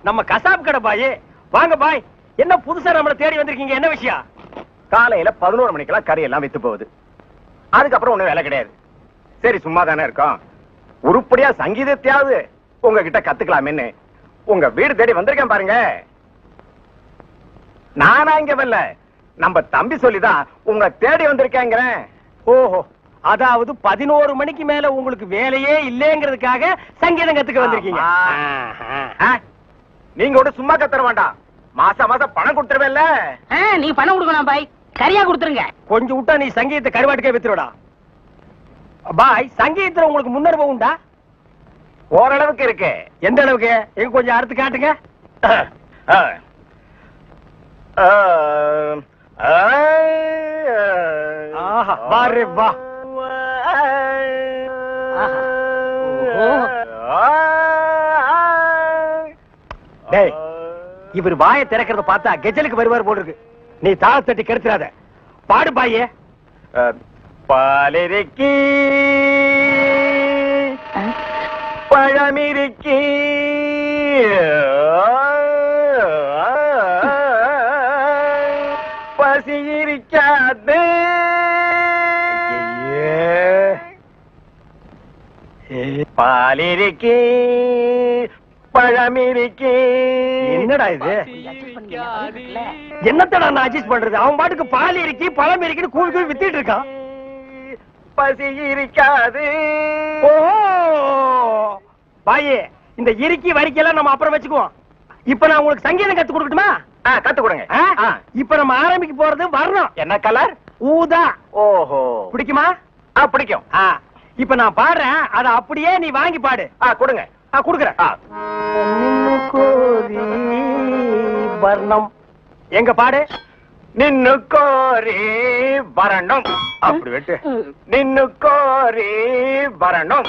நம்ம கசாப் கடை பாய். வாங்க பாய், என்ன புதுசா நம்மள தேடி வந்திருக்கீங்க, என்ன விஷயம்? காலையில 11 மணிக்கெல்லாம் கறி எல்லாம் வித்து போகுது. அதுக்கப்புறம் ஒண்ணும் வேலை கிடையாது. சரி சும்மா தானே இருக்கோம், உருப்படியா சங்கீதத்தையாவது உங்ககிட்ட கத்துக்கலாமேன்னு உங்க வீடு தேடி வந்திருக்கேன் பாருங்க. நானா இங்க வரல, நம்ம தம்பி சொல்லிதான் உங்க தேடி வந்திருக்கேங்கிறேன். ஓஹோ, அதாவது 11 மணிக்கு மேல உங்களுக்கு வேலையே இல்லைங்கிறதுக்காக சங்கீதம் கத்துக்க வந்திருக்கீங்க. நீங்க கூட சும்மா கத்துற வேண்டாம், மாசம் மாசம் பணம் கொடுத்துருவேல்ல. நீ பணம் கொடுக்கணும் பாய், கரியா கொடுத்துருங்க. கொஞ்சம் விட்டா நீ சங்கீதத்தை கருவாட்டுக்கே வித்துருடா. பாய், சங்கீதத்துல உங்களுக்கு முன்னனுபவம் உண்டா? ஓரளவுக்கு இருக்கு. எந்த அளவுக்கு? எங்க கொஞ்சம் அறுத்து காட்டுங்க. ஆஹா, வாரே வா. டேய், இவர் வாயை திறக்கிறத பார்த்தா கெஜலுக்கு வருவார் போல இருக்கு. நீ தாள தட்டி கெடுத்துறாத, பாடு பாயே. பாலிருக்கி பழமிருக்கி பசி இருக்காது. பாலிருக்கி பழமிருக்கி. என்னடா இது? என்னத்தடா நான் அட்ஜஸ்ட் பண்றது? அவன் பாட்டுக்கு பால் இருக்கி பழம் இருக்குன்னு கூவி கூவி வித்திட்டு இருக்கான். பசி இருக்காது. ஓ பாயே, இந்த இறுக்கி வரிக்கெல்லாம் நம்ம அப்புறம் வச்சுக்குவோம். இப்ப நான் உங்களுக்கு சங்கீதம் கத்து கொடுக்கட்டுமா? கத்து கொடுங்க. இப்ப நம்ம ஆரம்பிக்க போறது வரணும். என்ன கலர்? ஊதா. ஓஹோ, பிடிக்குமா? பிடிக்கும். இப்ப நான் பாடுறேன், அத அப்படியே நீ வாங்கி பாடு. கொடுங்க. கொடுக்குறேன். வர்ணம் எங்க பாடு. நின்னு கோரி வரணும். அப்படி வெட்டு. நின்னு கோரி வரணும்.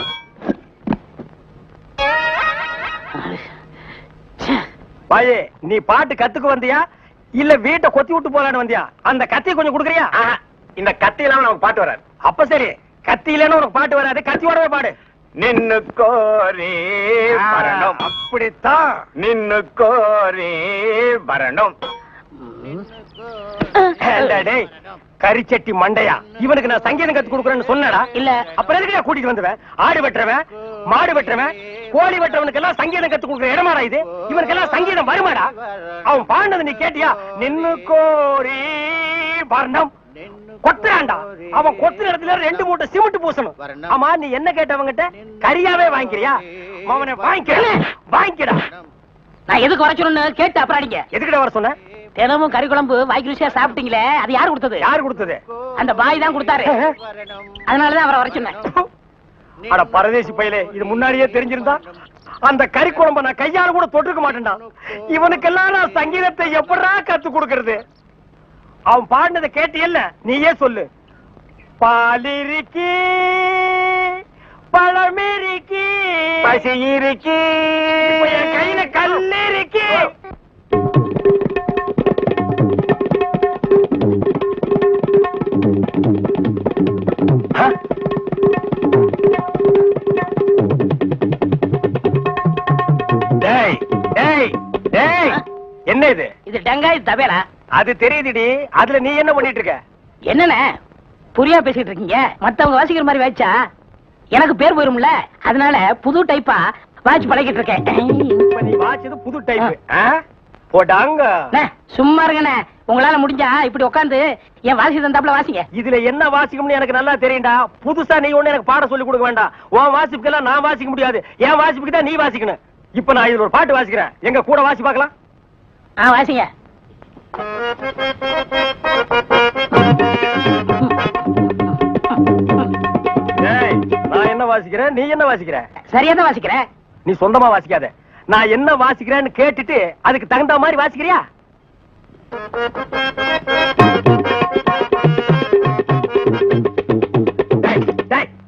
பாயே, நீ பாட்டு கத்துக்கு வந்தியா இல்ல வீட்டை கொத்தி விட்டு போலான்னு வந்தியா? அந்த கத்தி கொஞ்சம் குடுக்குறியா? இந்த கத்தி இல்லாம நமக்கு பாட்டு வராது. அப்ப சரி, கத்தி இல்லன்னு உனக்கு பாட்டு வராது, கத்தியோடவே பாடு. நின்னு கோரி வரணும். அப்படித்தான். நின்னு கோரி வரணும். கரிச்சட்டி மண்டையா, இவனுக்கு நான் சங்கீதம் கத்து கொடுக்குறேன்னு சொன்னடா இல்ல? அப்புறம் எதுக்கு கூட்டிட்டு வந்துவேன்? ஆடு வெட்டுறவன், மாடு வெட்டுறவன், கோழி வெட்டுறவனுக்கு எல்லாம் சங்கீதம் கத்து கொடுக்குற இடமாடா இது? இவனுக்கு எல்லாம் சங்கீதம் வருமாடா? அவன் பாடினது நீ கேட்டியா? நின்னு கோரி வர்ணம். கொத்துறான்டா. அவன் கொத்துற இடத்துல 2 மூட்டை சிமெண்ட் பூசணும். ஆமா, நீ என்ன கேட்டவங்கிட்ட? கரியாவே வாங்கிக்கிறியா? அவனை வாங்கிக்கடா. நான் எதுக்கு வர சொன்னு கேட்டு அப்புறம் அடிங்க. எதுக்கிட்ட வர சொன்ன? தினமும் கறி குழம்பு வாய்க்கு ருசியா சாப்பிட்டீங்களே, அது யாரு கொடுத்தது? யாரு கொடுத்தது? அந்த பாய் தான் கொடுத்தாரு. அதனாலதான் அவரை வர சொன்னேன். அட பரதேசி பையலே, இது முன்னாடியே தெரிஞ்சிருந்தா அந்த கறி குழம்ப நான் கையால கூட தொட்டிருக்க மாட்டேன்டா. இவனுக்கெல்லாம் நான் சங்கீதத்தை எப்படா கத்து கொடுக்கறது? அவன் பாடினதை கேட்டு இல்ல, நீயே சொல்லு. பாலிருக்கி பழமிருக்கி பசி இருக்கி என் கையில கல்லிருக்கி. என்ன இது? இது டங்காய் தபேலா. அது தெரியுதுடி, அதுல நீ என்ன பண்ணிட்டு இருக்க? என்னண்ணே புரியா பேசிட்டு இருக்கீங்க? மத்தவங்க வாசிக்கிற மாதிரி வாய்ச்சா எனக்கு பேர் போயிரும்ல, அதனால புது டைப்பா வாட்ச் பழகிட்டு இருக்கேன். நீ வாட்சது புது டைப் போடாங்க. சும்மா இருங்கண்ணே, உங்களால முடிஞ்சா இப்படி உட்காந்து என் வாசி தந்தாப்புல வாசிங்க. இதுல என்ன வாசிக்கும்னு எனக்கு நல்லா தெரியும்டா. புதுசா நீ ஒண்ணு எனக்கு பாட சொல்லி கொடுக்க வேண்டாம். உன் வாசிப்புக்கெல்லாம் நான் வாசிக்க முடியாது, என் வாசிப்புக்கு தான் நீ வாசிக்கணும். இப்ப நான் இதுல ஒரு பாட்டு வாசிக்கிறேன், எங்க கூட வாசி பார்க்கலாம். வாசிங்க. நான் என்ன வாசிக்கிறேன், நீ என்ன வாசிக்கிற? சரியா தான் வாசிக்கிறேன். நீ சொந்தமா வாசிக்காத, நான் என்ன வாசிக்கிறேன்னு கேட்டுட்டு அதுக்கு தகுந்த மாதிரி வாசிக்கிறியா?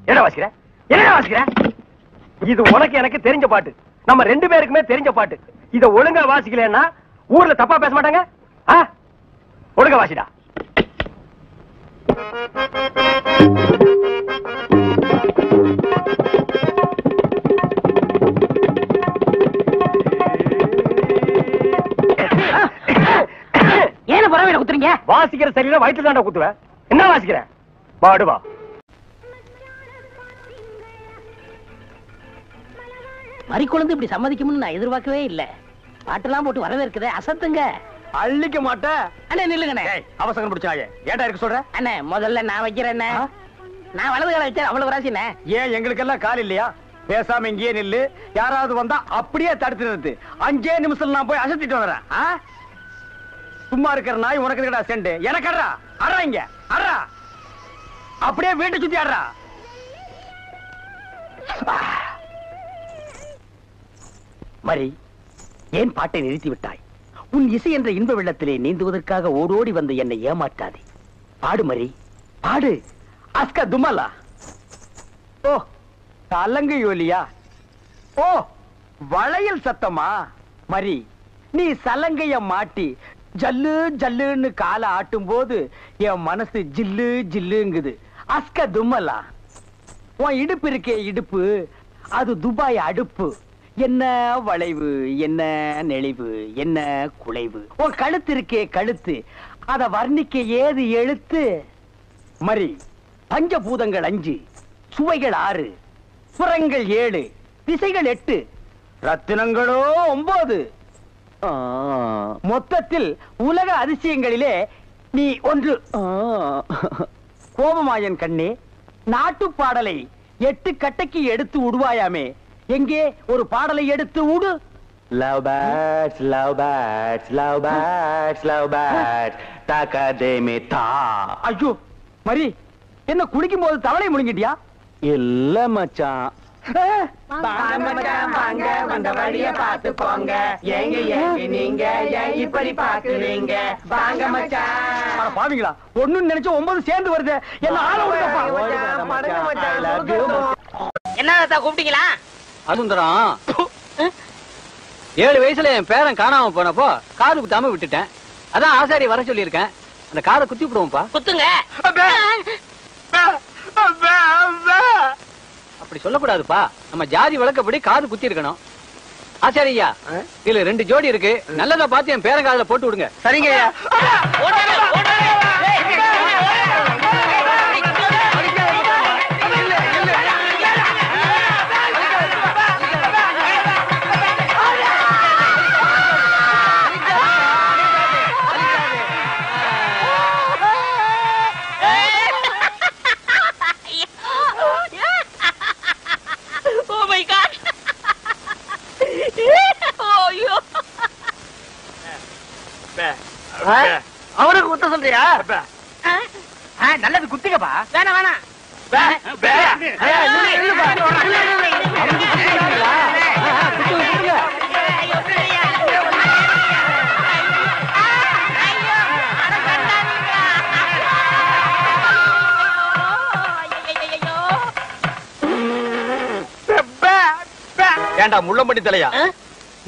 என்ன வாசிக்கிற? என்ன வாசிக்கிற? இது உனக்கு எனக்கு தெரிஞ்ச பாட்டு, நம்ம 2 பேருக்குமே தெரிஞ்ச பாட்டு. இத ஒழுங்கா வாசிக்கலன்னா ஊர்ல தப்பா பேச மாட்டாங்க. ஒழுங்கா வாசிடா. தெரியல வயிற்று தாண்டா குத்துவேன். என்ன வாசிக்கிறேன்? பாடுவா. மறி குழந்தை இப்படி சம்மதிக்கும்னு நான் எதிர்பார்க்கவே இல்ல. பாட்டெல்லாம் போட்டு வரவேற்குதே, அசத்துங்க. அள்ளிக்க மாட்டேன். அண்ணே நில்லுங்கண்ணே. அவசரம் பிடிச்சாயே ஏன்டா இருக்க சொல்ற? அண்ணே முதல்ல நான் வைக்கிறேன். நான் வலது கால வச்சேன் அவ்வளவு ராசிண்ணே. ஏன் எங்களுக்கெல்லாம் கால் இல்லையா? பேசாம இங்கேயே நில்லு. யாராவது வந்தா அப்படியே தடுத்துறது. 5 நிமிஷம் நான் போய் அசத்திட்டு வரேன். சும்மா இருக்கிற நாய் உனக்கு இருக்கடா செண்டு. எனக்கு அட்றா அட்றா இங்க அட்றா. அப்படியே வீட்டை சுத்தி ஆடுறா. மரி, ஏன் பாட்டை நிறுத்தி விட்டாய்? உன் இசை என்ற இன்ப வெள்ளத்திலே நீந்துவதற்காக ஓடோடி வந்த என்னை ஏமாற்றாதே. பாடு மரி, பாடு. அஸ்கா துமலா. ஓ தலங்கு யோலியா. ஓ வளையல் சத்தமா? மரி, நீ சலங்கைய மாட்டி ஜல்லு ஜல்லுன்னு காலை ஆட்டும் போது என் மனசு ஜில்லு ஜில்லுங்குது. அஸ்க தும்மலா. உன் இடுப்பு இருக்கே இடுப்பு, அது துபாய் அடுப்பு. என்ன வளைவு, என்ன நெளிவு, என்ன குலைவு. உன் கழுத்து இருக்கே கழுத்து, அத வர்ணிக்க ஏது எழுத்து? மரி, பஞ்சபூதங்கள் 5, சுவைகள் 6, புறங்கள் 7, திசைகள் 8, ரத்தினங்களோ 9. மொத்தத்தில் உலக அதிசயங்களிலே நீ ஒன்று. கோபமாயன் கண்ணே, நாட்டு பாடலை 8 கட்டைக்கு எடுத்து உடுவாயாமே, எங்கே ஒரு பாடலை எடுத்து உடு. Love birds, love birds, love birds, love birds, takademe ta. ஐயோ மரி, என்ன குளிக்கும் போது தவளை முழுங்கிட்டியா? இல்ல மச்சான். வந்த வழிய பாத்து போங்க. எங்க எங்க நீங்க இப்படி பாக்குறீங்க? வாங்க மச்சான். பாவீங்களா, ஒண்ணு நினைச்சு 9 சேர்ந்து வருது. என்ன ஆள விடுங்கப்பா. என்ன கூப்பிட்டீங்களா? சுந்தரம், 7 வயசுல என் பேரன் காணாம போனப்போ காது குத்தாம விட்டுட்டேன். அதான் ஆசாரி வர சொல்லியிருக்கேன். அந்த காதை குத்தி விடுவோம்ப்பா. குத்துங்க. அப்படி சொல்லக்கூடாதுப்பா. நம்ம ஜாதி வழக்கப்படி காது குத்தி இருக்கணும். ஆசாரியா, இதுல 2 ஜோடி இருக்கு. நல்லதா பார்த்து என் பேரன் காதுல போட்டு விடுங்க. சரிங்க. அவனுக்கு குத்த சொல்றியா? நல்லது குத்திக்கப்பா. வேணாம் வேணாம். ஏண்டா முள்ளம்பட்டி தலையா,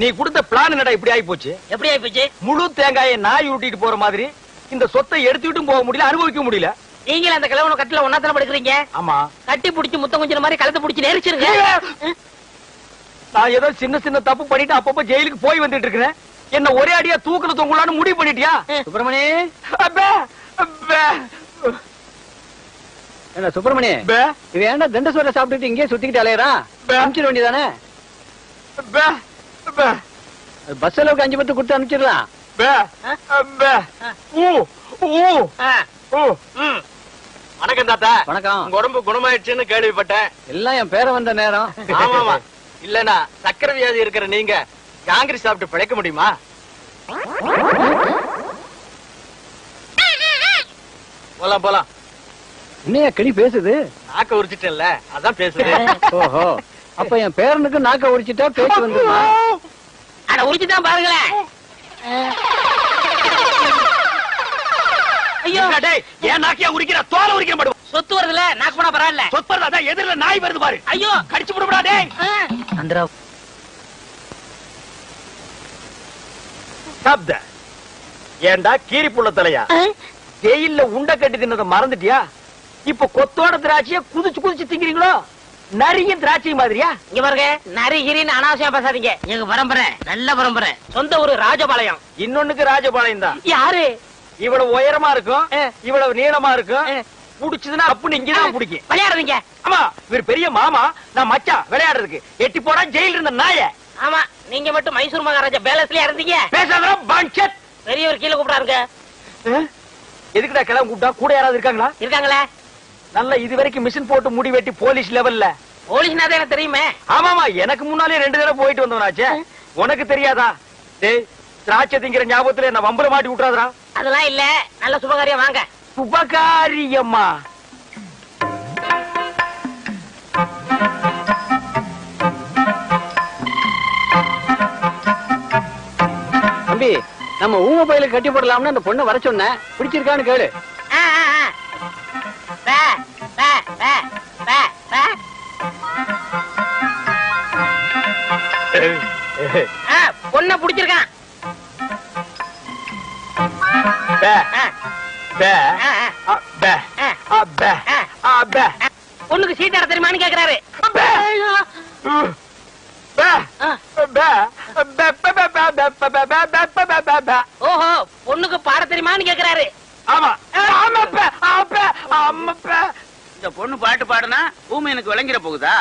நீ கொடுத்த பிளான் என்னடா இப்படி ஆகி போச்சு? எப்படி ஆயி போச்சு? முழு தேங்காயை நாய் ஊட்டிட்டு போற மாதிரி இந்த சொத்தை எடுத்துட்டும் போக முடியல, அனுபவிக்க முடியல. நீங்களும் அந்த கிழவன கட்டில ஒன்னாத்தான படுக்கிறீங்க. ஆமா, கட்டி புடிச்சு முத்தம் கொஞ்சம் மாதிரி கழுத்தை புடிச்சு நெரிச்சிருங்க. நான் ஏதோ சின்ன சின்ன தப்பு பண்ணிட்டு அப்பப்ப ஜெயிலுக்கு போய் வந்துட்டு இருக்கிறேன். என்ன ஒரே அடியா தூக்குல தொங்கலான்னு முடிவு பண்ணிட்டியா? சுப்பிரமணி, என்ன சுப்பிரமணி, இது ஏன்டா தண்டசோரை சாப்பிட்டுட்டு இங்கே சுத்திக்கிட்டு அலையறான்? அனுப்பிச்சிட வேண்டியதானே? பஸ் அளவுக்கு 5 பத்து கொடுத்து அனுப்பிச்சிடலாம். வணக்கம் தாத்தா. வணக்கம். உங்க உடம்பு குணமாயிடுச்சுன்னு கேள்விப்பட்டேன். எல்லாம் என் பேர வந்த நேரம். ஆமாமா, இல்லனா சக்கரை வியாதி இருக்கிற நீங்க ஜாங்கிரி சாப்பிட்டு பிழைக்க முடியுமா? போலாம் போலாம். என்னையா கிளி பேசுது? நாக்க உரிச்சிட்டேன்ல, அதான் பேசுது. ஓஹோ, அப்ப என் பேரனுக்கு நாக்க உரிச்சிட்டா பேச்சு வந்துருமா? அட உரிச்சுதான் பாருங்களேன். ஐயோ டேய், ஏன் நாக்கியா உரிக்கிற? தோலை உரிக்க மாட்டோம். சொத்து வருதுல, நாக்கு போனா பரவாயில்ல. சொத்து அதான் எதிரில நாய் வருது பாரு. ஐயோ கடிச்சு விடுடா டேய். அந்தரா சாப்த. ஏண்டா கீரி புள்ள தலையா, ஜெயில்ல உண்டை கட்டி தின்னத மறந்துட்டியா? இப்ப கொத்தோட திராட்சைய குதிச்சு குதிச்சு திங்கிறீங்களோ? நரியும் திராட்சை மாதிரியா? இங்க பாருங்க, நரிகிரின்னு அனாவசியம் பேசாதீங்க. எங்க பரம்பரை நல்ல பரம்பரை. சொந்த ஊரு ராஜபாளையம். இன்னொன்னுக்கு ராஜபாளையம் தான். யாரு? இவ்வளவு உயரமா இருக்கும், இவ்வளவு நீளமா இருக்கும். புடிச்சதுன்னா அப்படின்னு இங்கதான் பிடிக்கும். விளையாடுறீங்க? ஆமா, இவர் பெரிய மாமா, நான் மச்சான் விளையாடுறதுக்கு. எட்டி போடா ஜெயில இருந்த நாய. ஆமா, நீங்க மட்டும் மைசூர் மகாராஜா பேலஸ்லயா இருந்தீங்க. பேசாத பஞ்சத். பெரியவர் கீழே கூப்பிடாருங்க. எதுக்குடா கிளம்ப கூப்பிட்டா? கூட யாராவது இருக்காங்களா? இருக்காங்களே. நல்ல இது வரைக்கும் மிஷின் போட்டு முடி வெட்டி போலீஸ் லெவல்ல. போலீஸ்னா தான் எனக்கு தெரியுமே. ஆமாமா, எனக்கு முன்னாலே 2 தடவை போயிட்டு வந்தவனாச்சே. உனக்கு தெரியாதா? டேய், திராட்சை திங்கிற ஞாபகத்துல என்ன வம்பல மாட்டி விட்டுறாதடா. அதெல்லாம் இல்ல, நல்ல சுபகாரியம் வாங்க. சுபகாரியம்மா? தம்பி, நம்ம ஊம பயில கட்டி போடலாம்னு அந்த பொண்ணை வர சொன்னேன். பிடிச்சிருக்கான்னு கேளு. பொண்ண பிடிச்சிருக்கான். பொண்ணுக்கு சீட் ஆட தெரியுமான்னு கேக்குறாரு. ஓஹோ, பொண்ணுக்கு பாட தெரியுமான்னு கேக்குறாரு. இந்த பொண்ணு பாட்டு பாடுனா ஊமை எனக்கு விளங்கிற போகுதா?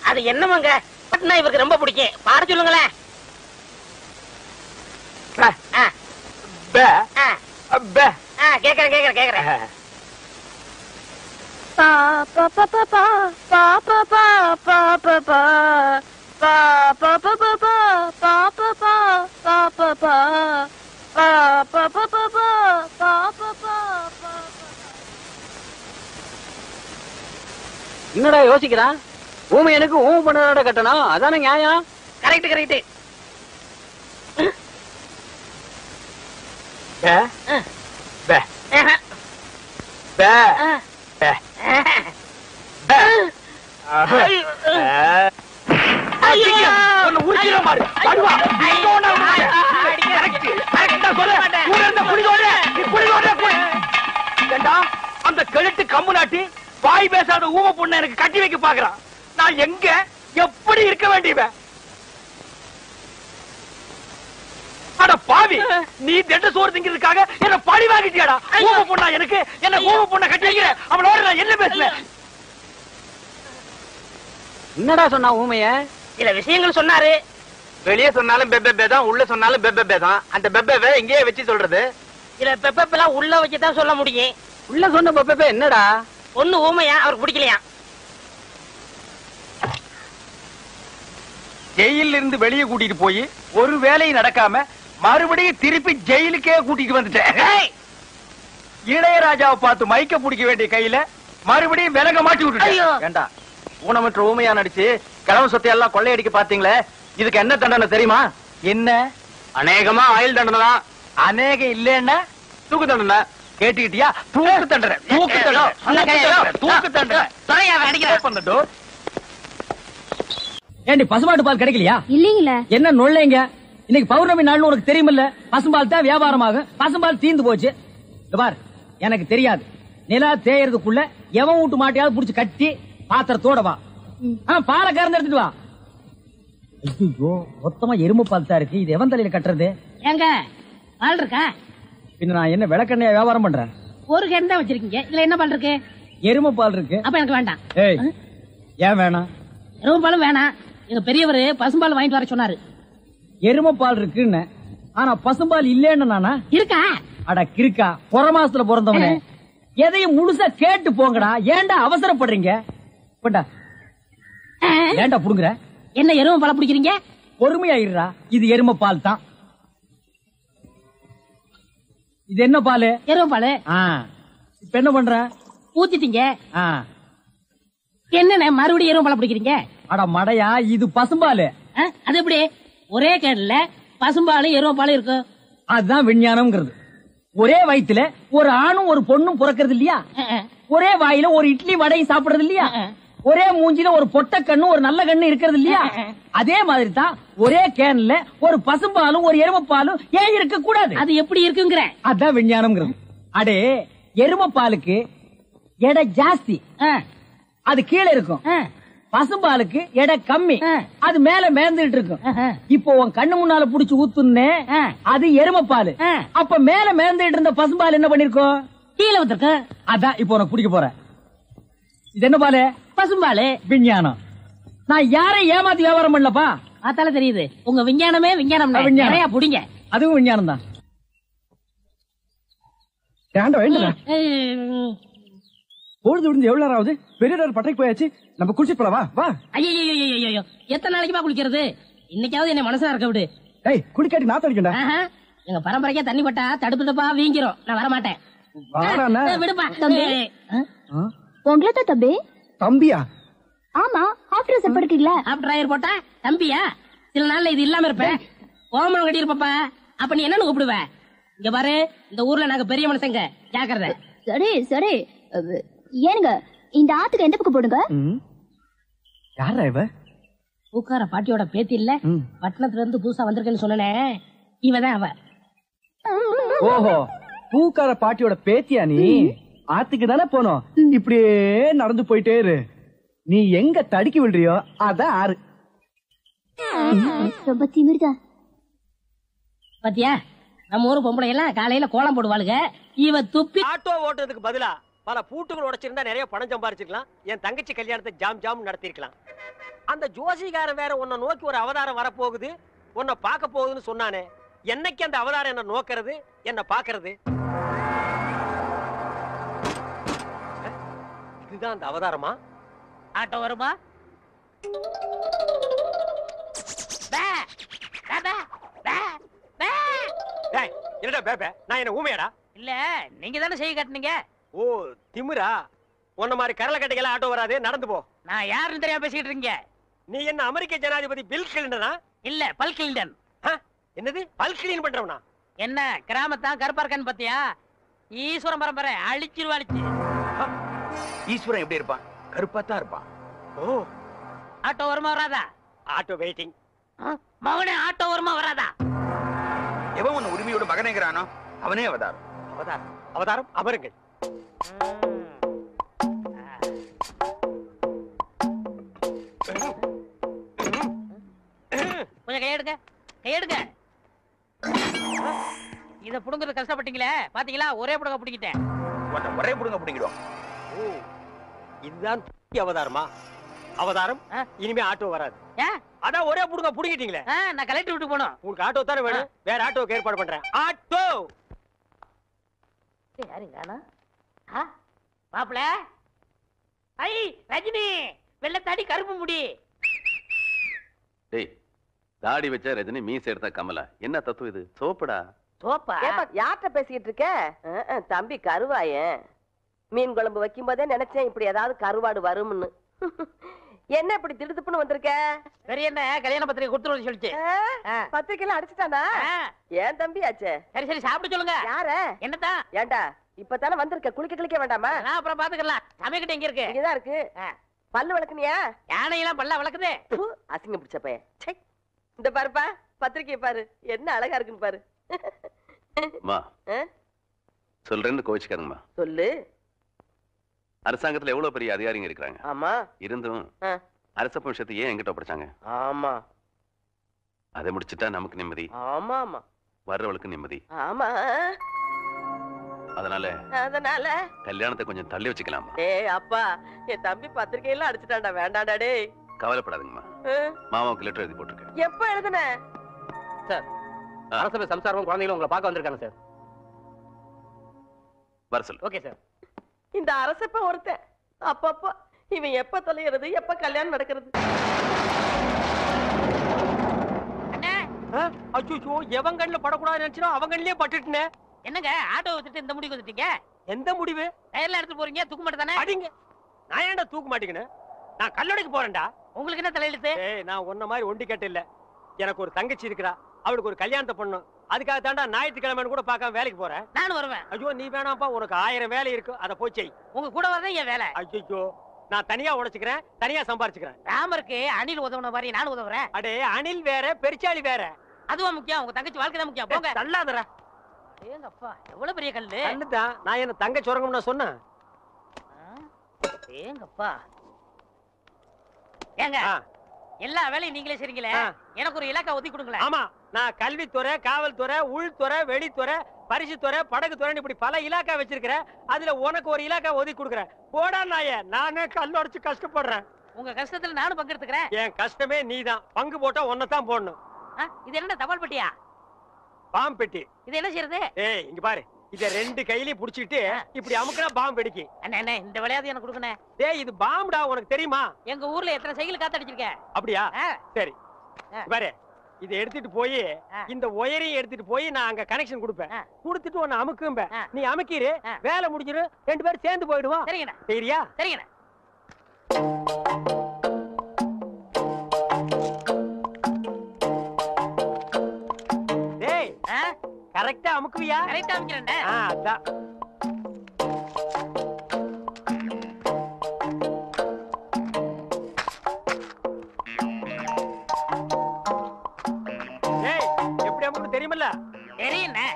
அது என்னமாங்க, பாட்டுனா இவருக்கு ரொம்ப பிடிக்கும். பாட சொல்லுங்களேன். கேக்குறேன் கேக்குறேன். என்னடா யோசிக்கிறான்? ஊமை எனக்கு ஊமை பண்ண கட்டணும், அதானே நியாயம். Correct correct. அந்த கழுத்து கம்பு நாட்டி வாய் பேசாத ஊம பொண்ணு எனக்கு கட்டி வைக்க பாக்குறான். நான் எங்க எப்படி இருக்க வேண்டியவன்? அட பாவி, நீ திட்ட சோறு திங்கிறதுக்காக என்ன பழி வாங்கிட்டியாடா? ஊம பொண்ணா எனக்கு? என்ன ஊம பொண்ணை கட்டி வைக்கிற? அவளோட நான் என்ன பேசுவேன்? என்னடா சொன்னா ஊமைய? சில விஷயங்கள் சொன்னாரு. வெளியே சொன்னாலும் பெப்பே தான், உள்ள சொன்னாலும் பெப்பே தான். அந்த பெப்பே எங்கேயே வச்சு சொல்றது? சில பெப்பெல்லாம் உள்ள வச்சுதான் சொல்ல முடியும். உள்ள சொன்ன பெப்பே என்னடா? பொண்ணு ஊமையா, அவருக்கு பிடிக்கலையா? ஜெயில இருந்து வெளியே கூட்டிட்டு போய் ஒரு வேலையும் நடக்காம மறுபடியும் திருப்பி ஜெயிலுக்கே கூட்டிட்டு வந்துட்டேன். இளையராஜாவை பார்த்து மைக்க பிடிக்க வேண்டிய கையில மறுபடியும் விலக மாட்டி விட்டுட்டேன். ஏண்டா, ஊனமற்ற ஊமையா நடிச்சு கிழமை சொத்தை எல்லாம் கொள்ளையடிக்க பாத்தீங்களே, இதுக்கு என்ன தண்டனை தெரியுமா? என்ன? அநேகமா ஆயுள் தண்டனை தான். அநேகம் இல்லன்னா தூக்கு தண்டனை. கேட்டுக்கிட்டியா? தூக்கு தண்டனை, தூக்கு தண்டனை, தூக்கு தண்டனை. ஏண்டி பசுமாட்டு பால் கிடைக்கலையா? இல்லீங்களே. என்ன நொல்லைங்க? இன்னைக்கு பௌர்ணமி நாள்னு உனக்கு தெரியுமில்ல? பசும்பால் தான் வியாபாரமாகும். பசும்பால் தீந்து போச்சு. பார், எனக்கு தெரியாது. நிலா தேயறதுக்குள்ள எவன் வீட்டு மாட்டையாவது புடிச்சு கட்டி பாத்திரத்தோட வா. பாலை கறந்து எடுத்துட்டு வா. ஐயோ, மொத்தமா எருமை பால் தான் இருக்கு. இது எவன் தலையில கட்டுறது? ஏங்க, பால் இருக்கா? பின்ன நான் என்ன விளக்கெண்ணையா வியாபாரம் பண்றேன்? ஒரு கேன் தான் வச்சிருக்கீங்க, இல்ல என்ன பால் இருக்கு? எருமை பால் இருக்கு. அப்ப எனக்கு வேண்டாம். ஏய், ஏன் வேணாம்? எருமை பாலும் வேணாம். எங்க பெரியவர் பசும்பால் வாங்கிட்டு வர சொன்னாரு. எருமை பால் இருக்குன்னு, ஆனா பசும்பால் இல்லன்னு நானா? இருக்கா? அட கிறுக்கா, புற மாசத்துல பிறந்தவனே, எதையும் முழுசா கேட்டு போங்கடா. ஏன்டா அவசரப்படுறீங்க? போண்டா, ஏன்டா புடுங்குற? என்ன எருமை பால் பிடிக்கிறீங்க? பொறுமையாயிருடா. இது எருமை பால் தான். இது என்ன பால்? எருமை பால். இப்ப என்ன பண்ற? ஊத்திட்டீங்க. என்ன மறுபடியும் எருமை பால் பிடிக்கிறீங்க? அட மடையா, இது பசும்பால். அது எப்படி ஒரே கேடல பசும்பாலும் எருமை பாலும் இருக்கும்? அதுதான் விஞ்ஞானம்ங்கிறது. ஒரே வயித்துல ஒரு ஆணும் ஒரு பொண்ணும் பிறக்கிறது இல்லையா? ஒரே வாயில ஒரு இட்லி வடையும் சாப்பிடுறது இல்லையா? ஒரே மூஞ்சில ஒரு பொட்ட கண்ணு ஒரு நல்ல கண்ணு இருக்கிறது இல்லையா? அதே மாதிரி தான் ஒரே கேன்ல ஒரு பசும்பாலும் ஒரு எருமை பாலும் ஏன் இருக்க கூடாது? அது எப்படி இருக்குங்கிற? அதான் விஞ்ஞானம்ங்கிறது. அடே, எருமை பாலுக்கு எடை ஜாஸ்தி, அது கீழே இருக்கும். பசும்பாலுக்கு எடை கம்மி, அது மேல மேந்துட்டு இருக்கும். இப்போ உன் கண்ணு முன்னால புடிச்சு ஊத்துனே, அது எருமைப்பால். அப்ப மேல மேந்துட்டு இருந்த பசும்பால் என்ன பண்ணிருக்கோம்? கீழே வந்துருக்கு. அதான் இப்போ உனக்கு குடிக்க போறேன். இது என்ன பாலு? பசும்பாலு. விஞ்ஞானம். நான் யாரையும் ஏமாத்தி வியாபாரம் பண்ணலப்பா. அதால தெரியுது உங்க விஞ்ஞானமே விஞ்ஞானம். நிறைய புடிங்க. அதுவும் விஞ்ஞானம் தான். பொழுது விடுந்து எவ்வளவு நேரம் ஆகுது? பெரிய பட்டைக்கு போயாச்சு. நம்ம குளிச்சு போலவா? வா. ஐயோ எத்தனை நாளைக்குமா குளிக்கிறது? இன்னைக்காவது என்ன மனசா இருக்க விடு. ஏய், குளிக்காட்டி நான் தடிக்கண்டா. எங்க பரம்பரைக்கா தண்ணி பட்டா தடுப்பு தப்பா வீங்கிரும். நான் வர மாட்டேன். விடுப்பா. உங்களை தான் தம்பி. தம்பியா? ஆமா, ஆஃப் ட்ரெஸ் படுக்கீங்களா? ஆஃப் டிரைவர் போட்டா தம்பியா? சில நாள்ல இது இல்லாம இருப்பேன். ஓமனம் கட்டி இருப்பா. அப்ப நீ என்னன்னு கூப்பிடுவ? இங்க பாரு, இந்த ஊர்ல நாங்க பெரிய மனுஷங்க, ஜாக்கிரதை. சரி சரி. ஏனுங்க, இந்த ஆத்துக்கு எந்த பக்கம் போடுங்க? யாரா இவ? பூக்கார பாட்டியோட பேத்தி இல்ல, பட்டணத்துல இருந்து புதுசா வந்திருக்கேன்னு சொன்னே, இவதான் அவ. ஓஹோ, பூக்கார பாட்டியோட பேத்தியா நீ? ஆத்துக்கு தானே போனோம். இப்படியே நடந்து போயிட்டே இரு. நீ எங்க தடுக்கி விடுறியோ அதான் ஆறு. ரொம்ப திமிர்தான். பாத்தியா, நம்ம ஊரு பொம்பளை எல்லாம் காலையில கோலம் போடுவாளுங்க. இவ துப்பி ஆட்டோ ஓட்டுறதுக்கு பதிலா பல பூட்டுகள் உடைச்சிருந்தா நிறைய பணம் சம்பாரிச்சிருக்கலாம். என் தங்கச்சி கல்யாணத்தை ஜாம் ஜாம் நடத்திருக்கலாம். அந்த ஜோசிகாரன் வேற உன்னை நோக்கி ஒரு அவதாரம் வரப்போகுது, உன்னை பார்க்க போகுதுன்னு சொன்னானே. என்னைக்கு அந்த அவதாரம் என்ன நோக்கிறது, என்ன பாக்குறது? இதுதான் அந்த அவதாரமா? ஆட்டோ வருமா? என்னடா பேபே, நான் என்ன ஊமையாடா? இல்ல, நீங்க தானே செய்ய காட்டுனீங்க. ஓ, திமிரா? உன்ன மாதிரி கரல கட்டைகள ஆட்டோ வராது, நடந்து போ. நான் யாருன்னு தெரியாம பேசிட்டு இருக்கீங்க. நீ என்ன அமெரிக்க ஜனாதிபதி பில் கிளின்டனா? இல்ல, பல் கிளின்டன். என்னது பல் கிளீன் பண்றவனா? என்ன கிராமத்தான் கருப்பா இருக்கான்னு பாத்தியா? ஈஸ்வரன் பரம்பரை அழிச்சிருவாளிச்சு. ஈஸ்வரன் எப்படி இருப்பான்? கருப்பாத்தான் இருப்பான். ஓ, ஆட்டோ வருமா வராதா? Auto waiting. மகனே, ஆட்டோ வருமா வராதா? எவன் உன்னை உரிமையோட மகனேங்கிறானோ அவனே அவதாரம். அவதாரம் அவதாரம் அமருங்கள். கொஞ்சம் கையெடுங்க, கையெடுங்க. இத புடுங்கிறது கஷ்டப்பட்டீங்களே, பாத்தீங்களா? ஒரே புடுங்க புடிக்கிட்டேன். ஒரே புடுங்க பிடிக்கிடும். ஓ, இதுதான் அவதாரமா? அவதாரம் இனிமே ஆட்டோ வராது. அதான் ஒரே புடுங்க புடிக்கிட்டீங்களே. நான் கலெக்டர் விட்டு போனோம். உங்களுக்கு ஆட்டோ தானே வேணும், வேற ஆட்டோக்கு ஏற்பாடு பண்றேன். ஆட்டோ யாருங்க? மாப்பிள, ஐ ரஜினி, வெள்ளத்தாடி கருப்பு முடி. டேய், தாடி வச்ச ரஜினி, மீசை எடுத்தா கமலா. என்ன தத்துவம் இது? சோப்படா. சோப்பா? யார்கிட்ட பேசிக்கிட்டு இருக்க? தம்பி கருவாயன். மீன் குழம்பு வைக்கும் போதே நினைச்சேன் இப்படி ஏதாவது கருவாடு வரும்னு. என்ன இப்படி திடுதுப்புன்னு வந்திருக்க? சரி, என்ன கல்யாண பத்திரிகை கொடுத்துருவோம் சொல்லிச்சு. பத்திரிக்கைலாம் அடிச்சுட்டானா? ஏன் தம்பி ஆச்சே? சரி சரி, சாப்பிட சொல்லுங்க. யார? என்னதான்? ஏண்டா இப்பதானே வந்திருக்க, குளிக்க வேண்டாமா? நான் அப்புறம் பாத்துக்கலாம். சமைக்கிட்ட எங்க இருக்கு? இங்கதான் இருக்கு. பல்லு விளக்குனியா? யானையெல்லாம் பல்ல விளக்குது. அசிங்க பிடிச்ச பையன். இந்த பாருப்பா, பத்திரிக்கையை பாரு, என்ன அழகா இருக்குன்னு பாரு. சொல்றேன்னு கோவிச்சுக்காருங்கம்மா. சொல்லு. அரசாங்கத்துல எவ்வளவு பெரிய அதிகாரிங்க இருக்கிறாங்க. ஆமா. இருந்தும் அரச விஷயத்தை ஏன் எங்கிட்ட படிச்சாங்க? ஆமா. அதை முடிச்சுட்டா நமக்கு நிம்மதி. ஆமா ஆமா. வர்றவளுக்கு நிம்மதி. ஆமா. அதனால கல்யாணத்தை கொஞ்சம் தள்ளி வச்சுக்கலாமா? ஏய் அப்பா, என் தம்பி பத்திரிக்கையெல்லாம் அடிச்சுட்டான்டா, வேண்டாண்டா. டேய் கவலைப்படாதுங்கம்மா, மாமாவுக்கு லெட்டர் எழுதி போட்டிருக்கேன். எப்ப எழுதுன? சார், அரசபை சம்சாரம் குழந்தைகளும் உங்களை பார்க்க வந்திருக்காங்க சார். வர சொல்லு. Okay sir. இந்த அரசப்ப ஒருத்தன் அப்பப்பா இவன் எப்ப தொலைகிறது, எப்ப கல்யாணம் நடக்கிறது? அச்சோ, எவன் கண்ணுல படக்கூடாது நினைச்சோ அவன் கண்ணிலே பட்டுட்டே. என்னங்க ஆட்டோ வச்சுட்டு இந்த முடிவு வந்துட்டீங்க? எந்த முடிவு? டயர்ல எடுத்து போறீங்க, தூக்க மாட்டே தானே? அடிங்க. நான் ஏன்டா தூக்க மாட்டேங்கன்னு? நான் கல்லடைக்கு போறேன்டா. உங்களுக்கு என்ன தலையெழுத்து? நான் உன்ன மாதிரி ஒண்டி கட்ட இல்ல. எனக்கு ஒரு தங்கச்சி இருக்கிறா, அவளுக்கு ஒரு கல்யாணத்தை பண்ணணும். அதுக்காக தாண்டா ஞாயிற்றுக்கிழமை கூட பார்க்காம வேலைக்கு போறேன். நானும் வருவேன். ஐயோ நீ வேணாம்ப்பா, உனக்கு 1000 வேலை இருக்கு, அதை போய் செய். உங்க கூட வரதே என் வேலை. ஐயோ, நான் தனியா உடைச்சுக்கிறேன், தனியா சம்பாரிச்சுக்கிறேன். ராமருக்கு அணில் உதவுன மாதிரி நானும் உதவுறேன். அடே, அணில் வேற பெருச்சாளி வேற. அதுவா முக்கியம்? உங்க தங்கச்சி வாழ்க்கை தான் முக்கியம். போங்க. தள்ளாதடா. ஏங்க அப்பா, எவ்வளவு பெரிய கல்லு. கல்லுதான். நான் என்ன தங்க சுரங்கம்னு சொன்னேன்? ஏங்கப்பா, ஏங்க எல்லா வேலையும் நீங்களே செய்றீங்களே, எனக்கு ஒரு இலாக்கா ஒதுக்கி கொடுங்களேன். ஆமா, நான் கல்வித்துறை, காவல்துறை, உள்துறை, வெளித்துறை, பரிசுத்துறை, படகுத்துறை இப்படி பல இலாக்கா வச்சிருக்கிறேன். அதுல உனக்கு ஒரு இலாக்கா ஒதுக்கி கொடுக்குறேன். போடா நாயே, நானே கல்லொடைச்சு கஷ்டப்படுறேன். உங்க கஷ்டத்துல நானும் பங்கெடுத்துக்கிறேன். என் கஷ்டமே நீதான். பங்கு போட்டா ஒன்னதான் போடணும். இது என்ன தபால் பெட்டியா? பாம்பு பெட்டி. இது என்ன செய்யறது? ஏய் இங்க பாரு, இத ரெண்டு கையிலயும் புடிச்சிட்டு இப்படி அமுக்குனா பாம்பு வெடிக்கு. அண்ணே இந்த விளையாட்டு எனக்கு கொடுக்கணே. டேய் இது பாம்புடா, உனக்கு தெரியுமா? எங்க ஊர்ல எத்தனை சைக்கிள் காத்தடிச்சிருக்கேன். அப்படியா? சரி பாரு, இத எடுத்துட்டு போய் இந்த ஒயரையும் எடுத்துட்டு போய் நான் அங்க கனெக்ஷன் கொடுப்பேன். கொடுத்துட்டு உன்னை அமுக்கும்பேன். நீ அமுக்கிரு, வேலை முடிஞ்சிரு, ரெண்டு பேரும் சேர்ந்து போயிடுவோம். சரிங்கண்ணா. சரியா? சரிங்கண்ணா. டேய் கரெக்டா அமுக்குவியா? கரெக்டா அமுக்குறேன். அதான். டேய் எப்படி அமுக்கு தெரியுமில்ல? தெரியுண்ணே.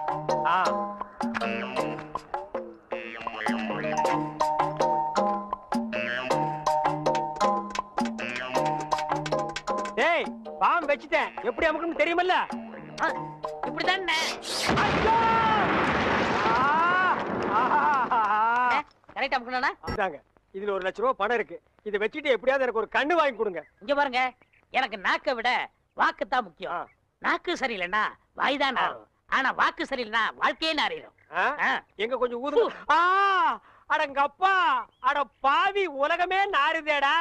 டேய் பாம்பு வச்சிட்டேன், எப்படி அமுக்குன்னு தெரியுமில்ல? இப்படிதானே. கரெக்டா அமுக்குறேனா? அதாங்க. இதுல 1 லட்சம் ரூபாய் பணம் இருக்கு. இத வச்சிட்டு எப்படியாவது எனக்கு ஒரு கண்ணு வாங்கி கொடுங்க. இங்க பாருங்க, எனக்கு நாக்க விட வாக்கு தான் முக்கியம். நாக்கு சரியில்லைன்னா வாய்தான் நாரும். ஆனா வாக்கு சரியில்லைன்னா வாழ்க்கையே நாரிடும். எங்க கொஞ்சம் ஊதுங்க. அடங்கப்பா, அட பாவி, உலகமே நாறுதேடா.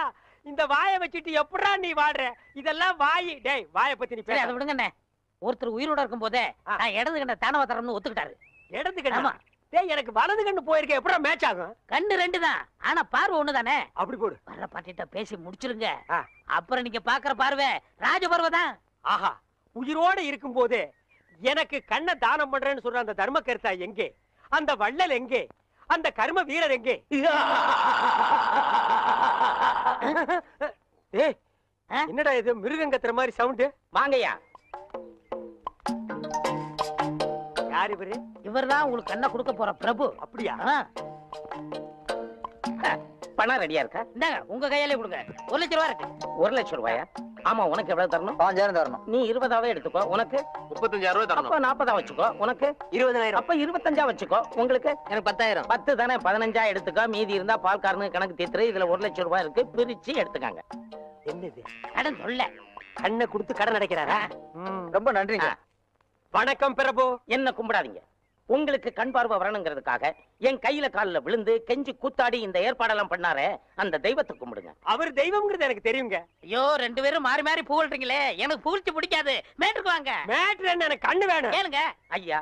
இந்த வாயை வச்சிட்டு எப்படா நீ வாடுற? இதெல்லாம் வாய். டேய் வாயை பத்தி நீ பேச. அதை விடுங்கண்ணே. ஒருத்தர் உயிரோட இருக்கும் போதே நான் இடது கண்ண தானவ தரம்னு ஒத்துக்கிட்டாரு. இடது கண்ணா? டேய் எனக்கு வலது கண்ணு போயிருக்க, எப்படா மேட்ச் ஆகும்? கண்ணு 2 தான், ஆனா பார்வை 1 தானே. அப்படி போடு. வர்ற பாட்டிட்ட பேசி முடிச்சிருங்க. அப்புறம் நீங்க பாக்குற பார்வை ராஜ பார்வை தான். ஆஹா, உயிரோட இருக்கும் போதே எனக்கு கண்ணை தானம் பண்றேன்னு சொல்ற அந்த தர்ம கர்த்தா எங்கே? அந்த வள்ளல் எங்கே? அந்த கர்ம வீரர் எங்கே? ஏய் என்னடா இது மிருகங்கத்துற மாதிரி சவுண்ட்? வாங்கய்யா. யார் இவரு? இவர்தான் உங்களுக்கு கண்ணை கொடுக்க போற பிரபு. அப்படியா? பணம் ரெடியா இருக்கா? இந்தாங்க உங்க கையாலே கொடுங்க. 1 லட்சம் ரூபாய் இருக்கு. 1 லட்சம் ரூபாயா? ஆமா. உனக்கு எவ்வளவு தரணும்? 5000 தரணும். நீ 20ஆவே எடுத்துக்கோ. உனக்கு 35000 ரூபாய் தரணும். அப்ப 40 வச்சுக்கோ. உனக்கு 20000. அப்ப 25 வச்சுக்கோ. உங்களுக்கு எனக்கு 10000. 10 தானே, 15 எடுத்துக்கோ. மீதி இருந்தா பால்காரனுக்கு கணக்கு தீர்த்துரு. இதுல 1 லட்சம் ரூபாய் இருக்கு, பிரிச்சு எடுத்துக்காங்க. என்னது கடன் சொல்ல? கண்ணை கொடுத்து கடன் அடைக்கிறாரா? ரொம்ப நன்றிங்க. வணக்கம் பிரபு. என்ன கும்பிடாதீங்க. உங்களுக்கு கண் பார்வை வரணுங்கிறதுக்காக என் கையில காலில் விழுந்து கெஞ்சி கூத்தாடி இந்த ஏற்பாடெல்லாம் பண்ணாரே, அந்த தெய்வத்தை கும்பிடுங்க. அவர் தெய்வம்ங்கிறது எனக்கு தெரியுங்க. ஐயோ 2 பேரும் மாறி மாறி புகழ்றீங்களே, எனக்கு புகழ்ச்சி பிடிக்காது. மேட்டுக்கு வாங்க. மேட்ரு என்ன? எனக்கு கண்ணு வேணும். கேளுங்க ஐயா,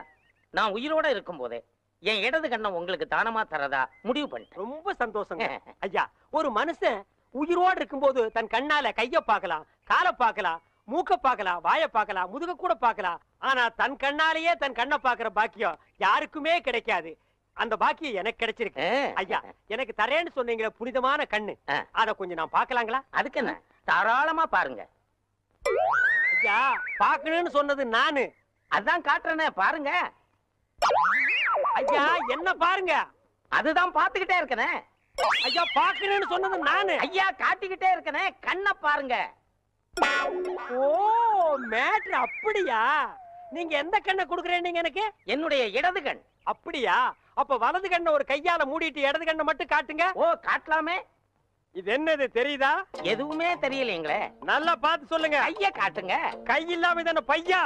நான் உயிரோட இருக்கும் போதே என் இடது கண்ணை உங்களுக்கு தானமா தரதா முடிவு பண்ணிட்டேன். ரொம்ப சந்தோஷங்க ஐயா. ஒரு மனுஷன் உயிரோடு இருக்கும்போது தன் கண்ணால கைய பார்க்கலாம், காலை பார்க்கலாம், மூக்க பார்க்கலாம், வாய பார்க்கலாம், முதுக கூட பார்க்கலாம். ஆனா தன் கண்ணாலேயே தன் கண்ணை பார்க்கிற பாக்கியம் யாருக்குமே கிடைக்காது. அந்த பாக்கியம் எனக்கு கிடைச்சிருக்கு ஐயா. எனக்கு தரேன்னு சொன்னீங்களே புனிதமான கண்ணு, அத கொஞ்சம் நான் பார்க்கலாங்களா? அதுக்கு என்ன, தாராளமா பாருங்க ஐயா. பார்க்கணும்னு சொன்னது நானு, அதான் காட்டுறேனே, பாருங்க ஐயா. என்ன பாருங்க? அதுதான் பாத்துக்கிட்டே இருக்கனே ஐயா. பார்க்கணும்னு சொன்னது நானு ஐயா, காட்டிக்கிட்டே இருக்கனே, கண்ணை பாருங்க. ஓ மேட்ரு அப்படியா? நீங்க எந்த கண்ணை கொடுக்குறேன் எனக்கு? என்னுடைய இடது கண். அப்படியா? அப்ப வலது கண்ணை ஒரு கையால மூடிட்டு இடது கண்ணை மட்டும் காட்டுங்க. ஓ காட்டலாமே. இது என்னது தெரியுதா? எதுவுமே தெரியலீங்களே. நல்லா பார்த்து சொல்லுங்க. கைய காட்டுங்க. கை இல்லாம தான பையா?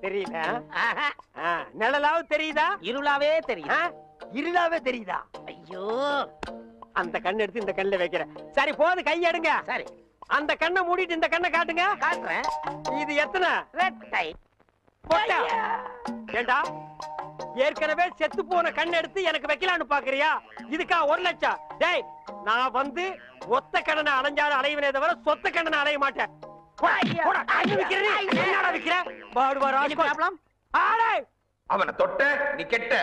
தெரியல. நிழலாவது தெரியுதா? இருளாவே தெரியுதா? இருளாவே தெரியுதா? ஐயோ, அந்த கண்ணை எடுத்து இந்த கண்ணுல வைக்கிறேன். சரி போது, கை எடுங்க. சரி, அந்த கண்ணை மூடிட்டு இந்த கண்ணை காட்டுங்க. காட்டுறேன். இது எத்தனை? ரெட்டை. ஏண்டா ஏற்கனவே செத்து போன கண் எடுத்து எனக்கு வைக்கலான்னு பாக்குறியா? இதுக்கா 1 லட்சம்? டேய் நான் வந்து ஒத்த கடனை அலைஞ்சாலும் அலைவனே தவிர சொத்த கடனை அலைய மாட்டேன். அவனை தொட்ட நீ கெட்ட.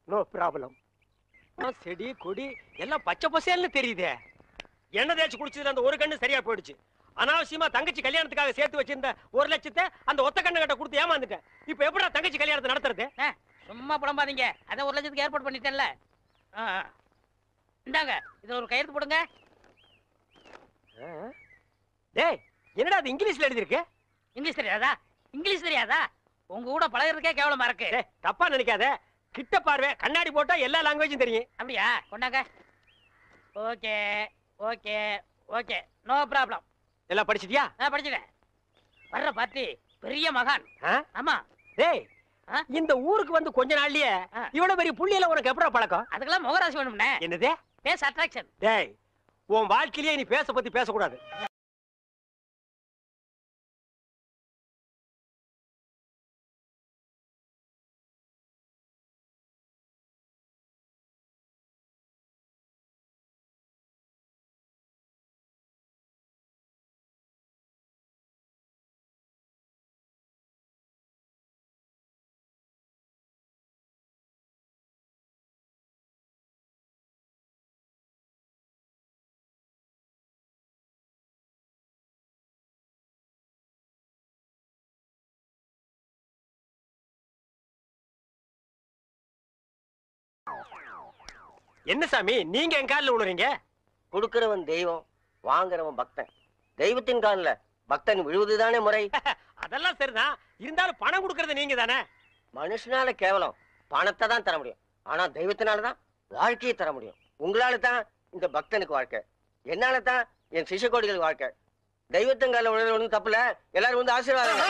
No problem. செடி கொடி எல்லாம் பச்சை பசேல்னு தெரியுதே. எண்ணெய் தேய்ச்சி குடிச்சதுல அந்த ஒரு கண்ணு சரியா போயிடுச்சு. அனாவசியமா தங்கச்சி கல்யாணத்துக்காக சேர்த்து வச்சிருந்த 1 லட்சத்தை அந்த ஒத்த கண்ணு கிட்ட கொடுத்து ஏமாந்துட்டேன். இப்ப எப்படா தங்கச்சி கல்யாணத்தை நடத்துறது? சும்மா புலம்பாதீங்க. அதான் 1 லட்சத்துக்கு ஏற்பாடு பண்ணிட்டேன்ல. இந்தாங்க, இதுல ஒரு கையெழுத்து போடுங்க. டேய் என்னடா அது இங்கிலீஷ்ல எழுதி இருக்கு? இங்கிலீஷ் தெரியாதா? இங்கிலீஷ் தெரியாதா? உங்க கூட பழகிறதுக்கே கேவலமா இருக்கு. டேய் தப்பா நினைக்காத. கிட்ட பார்வை கண்ணாடி போட்டா எல்லா லாங்குவேஜும் தெரியும். அப்படியா? கொண்டாங்க. Okay okay okay, no problem. எல்லாம் படிச்சிட்டியா? படிச்சிட்டேன். வர்ற பார்ட்டி பெரிய மகான். ஆமா. டேய் இந்த ஊருக்கு வந்து கொஞ்ச நாள்லயே இவ்வளவு பெரிய புள்ளியெல்லாம் உனக்கு எப்படா பழக்கம்? அதுக்கெல்லாம் முகராசி வேணும்னே. என்னது? Face attraction. டேய் உன் வாழ்க்கையிலேயே நீ பேச பத்தி பேசக்கூடாது. என்ன சாமி நீங்க என் காலில் விழுறீங்க? கொடுக்கிறவன் தெய்வம், வாங்குறவன் பக்தன். தெய்வத்தின் காலில் பக்தன் விழுவதுதானே முறை. அதெல்லாம் சரிதான், இருந்தாலும் பணம் கொடுக்கறது நீங்க தானே. மனுஷனால கேவலம் பணத்தை தான் தர முடியும், ஆனா தெய்வத்தினாலதான் வாழ்க்கையை தர முடியும். உங்களால தான் இந்த பக்தனுக்கு வாழ்க்கை, என்னால தான் என் சிஷ்யகோடிகளுக்கு வாழ்க்கை. தெய்வத்தின் காலில் விழுறது ஒன்றும் தப்புல, எல்லாரும் வந்து ஆசீர்வாதம்.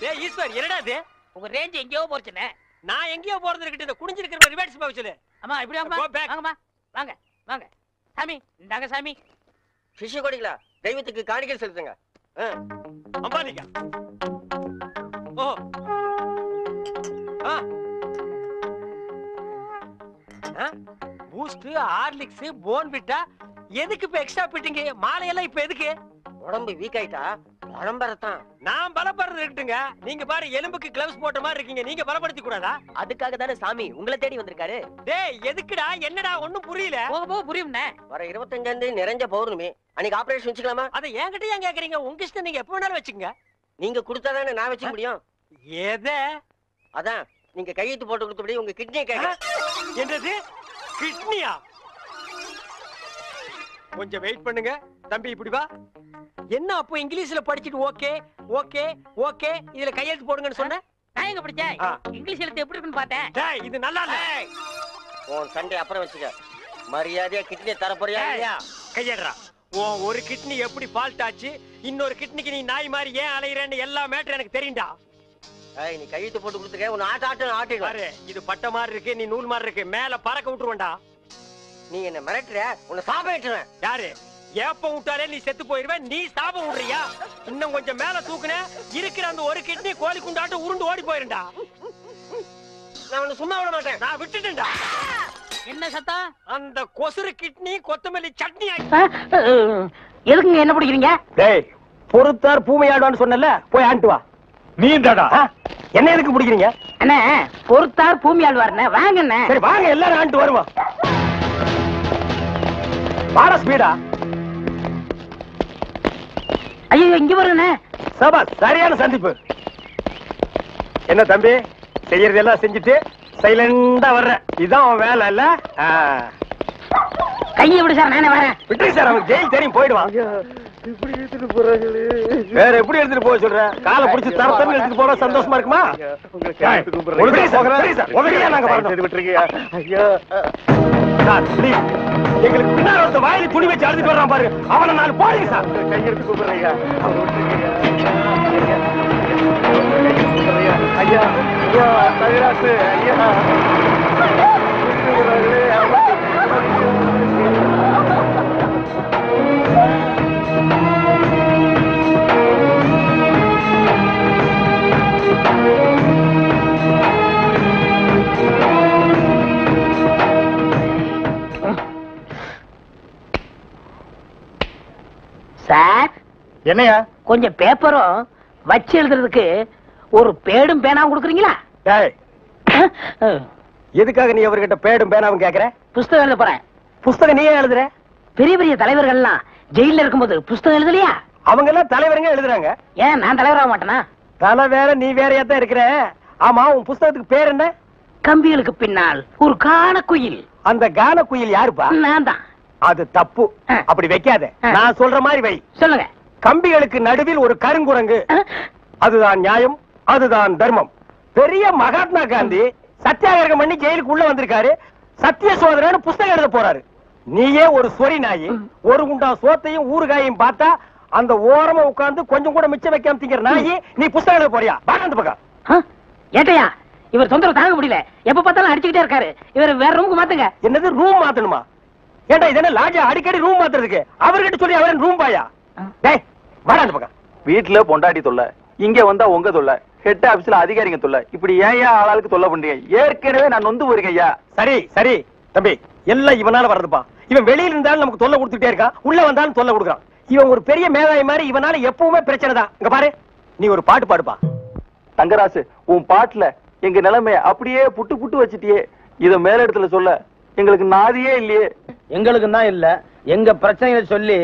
டேய் ஈஸ்வர் என்னடா இது? உங்க ரேஞ்ச் எங்கேயோ போச்சுனே. நான் எங்கேயோ போறது இருக்கட்டும், இந்த குனிஞ்சிருக்கிற ரிவர்ஸ் போக சொல்லு. அம்மா இப்படி வாங்கம்மா. வாங்கம்மா வாங்க வாங்க. சாமி இந்தாங்க சாமி. சிஷ்யகோடிகளா, தெய்வத்துக்கு காணிக்கை செலுத்துங்க. அம்பாலிகா. ஓ பூஸ்ட், ஹார்லிக்ஸ், போன்விட்டா எதுக்கு இப்ப எக்ஸ்ட்ரா பிட்டிங்க? மாலையெல்லாம் இப்ப எதுக்கு? உடம்பு வீக் ஆயிட்டா பலம்பரத்தான். நான் பலப்படுறது இருக்கட்டுங்க, நீங்க பாரு எலும்புக்கு கிளவுஸ் போட்ட மாதிரி இருக்கீங்க, நீங்க பலப்படுத்தி கூடாதா? அதுக்காக தானே சாமி உங்களை தேடி வந்திருக்காரு. டேய் எதுக்குடா? என்னடா ஒண்ணும் புரியல. போக போக புரியும்ண்ணே. வர 25ஆம் தேதி நிறைஞ்ச பௌர்ணமி, அன்னைக்கு ஆபரேஷன் வச்சுக்கலாமா? அதை என்கிட்ட ஏன் கேக்குறீங்க? உங்க இஷ்டம், நீங்க எப்ப வேணாலும் வச்சுக்கங்க. நீங்க கொடுத்தாதானே நான் வச்சுக்க முடியும். எதை? அதான் நீங்க கையெழுத்து போட்டு கொடுத்தபடி உங்க கிட்னியை கேட்க. என்னது கிட்னியா? கொஞ்சம் வெயிட் பண்ணுங்க தம்பி, இப்படி வா. என்ன அப்போ இங்கிலீஷ்ல படிச்சிட்டு ஓகே ஓகே ஓகே இதுல கையெழுத்து போடுங்கன்னு சொன்ன? நான் எங்க படிச்சேன்? இங்கிலீஷ் எழுத்து எப்படி இருக்குன்னு பார்த்தேன். டேய் இது நல்லா இல்ல. உன் சண்டை அப்புறம் வச்சுக்க, மரியாதையா கிட்னியை தர போறியா இல்லையா? கையேடுறா. உன் ஒரு கிட்னி எப்படி ஃபால்ட் ஆச்சு, இன்னொரு கிட்னிக்கு நீ நாய் மாதிரி ஏன் அலையறேன்னு எல்லா மேட்டர் எனக்கு தெரியும்டா. நீ கையெழுத்து போட்டு கொடுத்துக்க, உன்னை ஆட்டு பாரு, இது பட்ட மாதிரி இருக்கு, நீ நூல் மாதிரி இருக்கு, மேல பறக்க விட்டுருவேன்டா. நீ என்ன மிரட்டுற, உன்னை சாபம் விட்டுருவேன். யாரு? ஏப்ப விட்டாலே நீ செத்து போயிருவ, நீ சாபம் விடுறியா? இன்னும் கொஞ்சம் மேல தூக்குன இருக்கிற அந்த ஒரு கிட்னி கோழி குண்டாட்டு உருண்டு ஓடி போயிருண்டா. நான் உன்னை சும்மா விட மாட்டேன். நான் விட்டுட்டேன்டா. என்ன சத்தம்? அந்த கொசுறு கிட்னி கொத்தமல்லி சட்னி எதுக்குங்க என்ன பிடிக்கிறீங்க? டேய் பொறுத்தார் பூமையாடுவான்னு சொன்னல, போய் ஆண்டு வா. நீ தாடா என்ன எதுக்கு பிடிக்கிறீங்க? அண்ணே பொறுத்தார் பூமி ஆழ்வார்ண்ணே, வாங்கண்ணே. சரி வாங்க, எல்லாரும் ஆண்டு வருவோம். வாடா ஸ்பீடா. ஐயோ இங்க வருண்ணே. சபா சரியான சந்திப்பு. என்ன தம்பி செய்யறதெல்லாம் செஞ்சுட்டு சைலண்டா வர்ற, இதான் அவன் வேலை இல்ல? கையை விடு சார், நானே வரேன். விட்டுரு சார், அவனுக்கு ஜெயில் தெரியும், போயிடுவான். இப்படி எடுத்துட்டு போறாங்களே, வேற எப்படி எடுத்துட்டு போக சொல்ற? காலை பிடிச்சி தரத்தன்னு எடுத்துட்டு போனா சந்தோஷமா இருக்குமா? எங்களுக்கு பின்னாடி ஒருத்த வாயில துணி வச்சு அழுதுட்டு வர்றான் பாரு, அவனை நான் போடுங்க சார். கையெடுத்து கூப்பிடுறீங்க ஐயா, ஐயா தகராசு ஐயா. சார் என்னையா? கொஞ்சம் பேப்பரும் வச்சு எழுதுறதுக்கு ஒரு பேடும் பேனாவும் கொடுக்குறீங்களா? எதுக்காக நீ அவர்கிட்ட பேடும் பேனாவும் கேக்குற? புஸ்தகம் எழுத போறேன். புஸ்தகம் நீயே எழுதுற? பெரிய பெரிய தலைவர்கள் எல்லாம் ஜெயில இருக்கும்போது புஸ்தகம் எழுதலையா? அவங்க எல்லாம் தலைவருங்க எழுதுறாங்க. ஏன் நான் தலைவராக மாட்டேனா? தலை வேற நீ வேறையா தான் இருக்கிற. ஆமா, உன் புஸ்தகத்துக்கு பேர் என்ன? கம்பிகளுக்கு பின்னால் ஒரு கான குயில். அந்த கான குயில் யாருப்பா? நான் தான். அது தப்பு. அப்படி வைக்காத. நான் சொல்ற மாதிரி வை. சொல்லுங்க. கம்பிகளுக்கு நடுவில் ஒரு கருங்குரங்கு. அதுதான் நியாயம், அதுதான் தர்மம். பெரிய மகாத்மா காந்தி சத்தியாகிரகம் பண்ணி ஜெயிலுக்கு உள்ள வந்திருக்காரு. சத்திய சோதனைன்னு புஸ்தகம் எழுத போறாரு. நீயே ஒரு சொறி நாயி, ஒரு குண்டா சோத்தையும் ஊறுகாயையும் பார்த்தா அந்த ஓரமா உட்கார்ந்து கொஞ்சம் கூட மிச்சம் வைக்காம திங்கிற நாயி, நீ புஸ்தகம் எழுத போறியா? அந்த பக்கம் ஏட்டையா, இவர் தொந்தரவு தாங்க முடியல. எப்ப பார்த்தாலும் அடிச்சுக்கிட்டே இருக்காரு. இவர் வேற ரூமுக்கு மாத்துங்க. என்னது ரூம் மாத்தணுமா? ஏண்டா இது என்ன லாட்ஜா அடிக்கடி ரூம் மாத்துறதுக்கு? அவர்கிட்ட சொல்லி அவரே ரூம் பாயா? டேய் வாடா அந்த பக்கம். வீட்டுல பொண்டாட்டி தொல்லை, இங்க வந்தா உங்க தொல்லை, ஹெட் ஆபீஸ்ல அதிகாரிங்க தொல்லை, இப்படி ஏன் ஆளாளுக்கு தொல்லை பண்றீங்க? ஏற்கனவே நான் நொந்து போயிருக்கேன் ஐயா. சரி சரி தம்பி, எல்லாம் இவனால வர்றதுப்பா. இவன் வெளியில இருந்தாலும் நமக்கு தொல்லை கொடுத்துட்டே இருக்கான், உள்ள வந்தாலும் தொல்லை கொடுக்குறான். இவன் ஒரு பெரிய மேதாவி மாதிரி, இவனால எப்பவுமே பிரச்சனை தான். இங்க பாரு, நீ ஒரு பாட்டு பாடுப்பா. தங்கராசு, உன் பாட்டுல எங்க நிலைமைய அப்படியே புட்டு புட்டு வச்சிட்டியே. இத மேல இடத்துல சொல்ல எங்களுக்கு நாதியே இல்லையே. எங்களுக்கு தான் இல்ல, எங்க பிரச்சனைகளை சொல்லி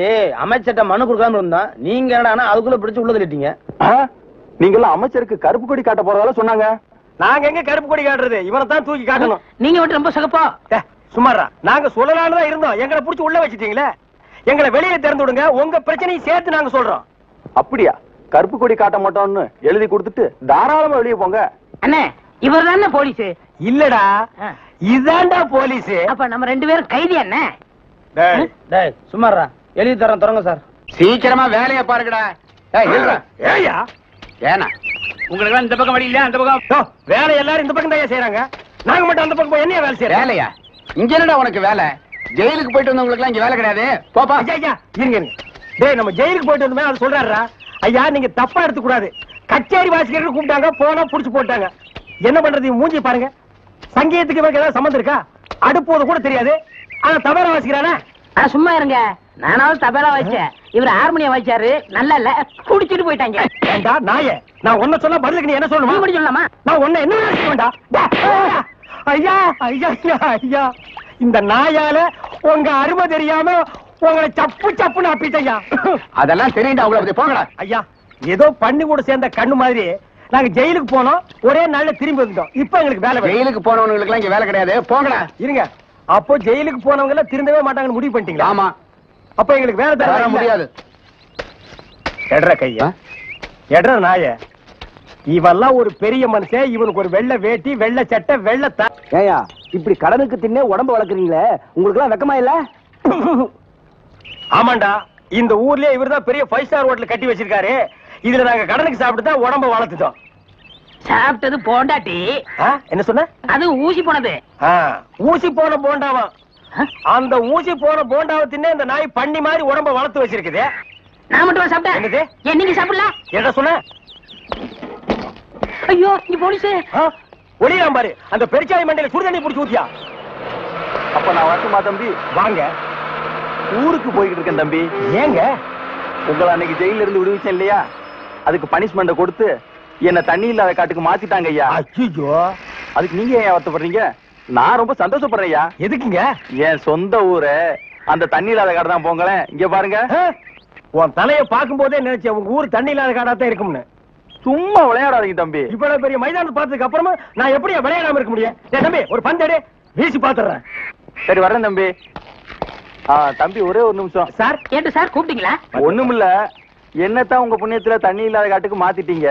அமைச்சர்ட்ட மனு கொடுக்காம இருந்தோம். நீங்க என்னடா அதுக்குள்ள பிடிச்சு உள்ள தள்ளிட்டீங்க. நீங்க எல்லாம் அமைச்சருக்கு கருப்பு கொடி காட்ட போறதால சொன்னாங்க. நாங்க எங்க கருப்பு கொடி காட்டுறது? இவனை தான் தூக்கி காட்டணும். நீங்க மட்டும் ரொம்ப சகப்பா. சுமாரா நாங்க சொல்லலாம்னு தான் இருந்தோம். எங்களை புடிச்சு உள்ள வச்சிட்டீங்களே. எங்களை வெளியே திறந்து விடுங்க, உங்க பிரச்சனையும் சேர்த்து நாங்க சொல்றோம். அப்படியா? கருப்பு கொடி காட்ட மாட்டோம்னு எழுதி கொடுத்துட்டு தாராளமா வெளியே போங்க. அண்ணே, இவர் தானே போலீஸ்? இல்லடா, இதாண்டா போலீஸ். அப்ப நம்ம ரெண்டு பேரும் கைதி அண்ணே. டேய் சும்மாரா, எழுதி தரேன் தொடங்க சார். சீக்கிரமா வேலையை பாருங்கடா. ஏயா ஏனா உங்களுக்கு இந்த பக்கம் வழி இல்லையா? அந்த பக்கம் வேலை எல்லாரும் இந்த பக்கம் தான் செய்யறாங்க. நாங்க மட்டும் அந்த பக்கம் போய் என்ன வேலை செய்யறோம்? வேலையா? இங்க என்னடா உனக்கு வேலை? ஜெயிலுக்கு போயிட்டு வந்தவங்களுக்கு எல்லாம் இங்க வேலை கிடையாது. போப்பா. ஐயா இருங்க. டேய், நம்ம ஜெயிலுக்கு போயிட்டு வந்தோமே அது சொல்றாரா? ஐயா நீங்க தப்பா எடுத்து கூடாது. கச்சேரி வாசிக்கிறதுக்கு கூப்பிட்டாங்க, போனா புடிச்சு போட்டாங்க. என்ன பண்றது? மூஞ்சி பாருங்க. சங்கீதத்துக்கு இவருக்கு ஏதாவது சம்பந்தம் இருக்கா? அடுப்போது கூட தெரியாது, ஆனா தபேலா வாசிக்கிறானா? சும்மா இருங்க, நானாவது தபேலா வாசிச்சேன், இவர் ஹார்மோனியம் வாசிச்சாரு. நல்லா இல்ல, குடிச்சிட்டு போயிட்டாங்க. ஏண்டா நாயே, நான் ஒன்ன சொல்ல பதிலுக்கு நீ என்ன சொல்லணுமா? நீ சொல்லலாமா? நான் ஒன்ன என்ன செய்ய வேண்டாம். ஐயா ஐயா ஐயா, இந்த நாயால உங்க அருமை தெரியாம உங்களை சப்பு சப்புன்னு அப்பிட்டையா. அதெல்லாம் தெரியுண்டா உங்களுக்கு. போங்கடா. ஐயா, ஏதோ பண்ணி கூட சேர்ந்த கண்ணு மாதிரி நாங்க ஜெயிலுக்கு போனோம், ஒரே நாள்ல திரும்பி வந்துட்டோம். இப்ப எங்களுக்கு வேலை. ஜெயிலுக்கு போனவங்களுக்கு எல்லாம் இங்க வேலை கிடையாது. போங்கடா. இருங்க, அப்போ ஜெயிலுக்கு போனவங்க எல்லாம் திருந்தவே மாட்டாங்கன்னு முடிவு பண்ணிட்டீங்களா? ஆமா. அப்ப எங்களுக்கு வேலை தர முடியாது. எட்ற கையா, எட்ற நாய. இவெல்லாம் ஒரு பெரிய மனுஷன், இவனுக்கு ஒரு வெள்ளை வேட்டி, வெள்ளை சட்டை, வெள்ளை ஏயா இப்படி கடனுக்கு தின்னே உடம்பு வளர்க்குறீங்களே, உங்களுக்கு எல்லாம் வெக்கமா இல்ல? ஆமாண்டா, இந்த ஊர்லயே இவர்தான் பெரிய 5 ஸ்டார் ஹோட்டல் கட்டி வச்சிருக்காரு. இதுல நாங்க கடனுக்கு சாப்பிட்டு தான் உடம்ப வளர்த்துட்டோம். சாப்பிட்டது போண்டாட்டி. என்ன சொன்ன? அது ஊசி போனது. ஊசி போன போண்டாவா? அந்த ஊசி போன போண்டாவை தின்னே இந்த நாய் பண்ணி மாதிரி உடம்ப வளர்த்து வச்சிருக்குது. நான் மட்டும் சாப்பிட்டேன். என்னது? ஏன் நீங்க சாப்பிடல? எதை சொன்ன? ஐயோ, நீ போலீஸ். ஒளியாம் பாரு, அந்த பெருச்சாய் மண்டையில சுடுதண்ணி புடிச்சு ஊத்தியா. அப்ப நான் வரட்டுமா தம்பி? வாங்க. ஊருக்கு போய்கிட்டு இருக்கேன் தம்பி. ஏங்க? உங்களை அன்னைக்கு ஜெயில இருந்து விடுவிச்சேன் இல்லையா, அதுக்கு பனிஷ்மெண்ட கொடுத்து என்ன தண்ணி இல்லாத காட்டுக்கு மாத்திட்டாங்க ஐயா. ஐயோ, அதுக்கு நீங்க ஏன் வருத்தப்படுறீங்க? நான் ரொம்ப சந்தோஷப்படுறேன் ஐயா. எதுக்குங்க? என் சொந்த ஊரு அந்த தண்ணி இல்லாத காடு தான். போங்களேன், இங்க பாருங்க. உன் தலைய பாக்கும் போதே நினைச்சேன் உங்க ஊர் தண்ணி இல்லாத காடா தான் இருக்கும்னு. சும்மா விளையாடாதீங்க தம்பி. இவ்வளவு பெரிய மைதானம் பார்த்ததுக்கு அப்புறமா நான் எப்படி விளையாடாம இருக்க முடியும்? தம்பி, ஒரு பந்தடி வீசி பாத்துறேன். சரி வரேன் தம்பி. தம்பி ஒரே ஒரு நிமிஷம். சார் கேட்டு சார் கூப்பிட்டீங்களா? ஒண்ணுமில்ல, என்னத்தான் உங்க புண்ணியத்துல தண்ணி இல்லாத காட்டுக்கு மாத்திட்டீங்க.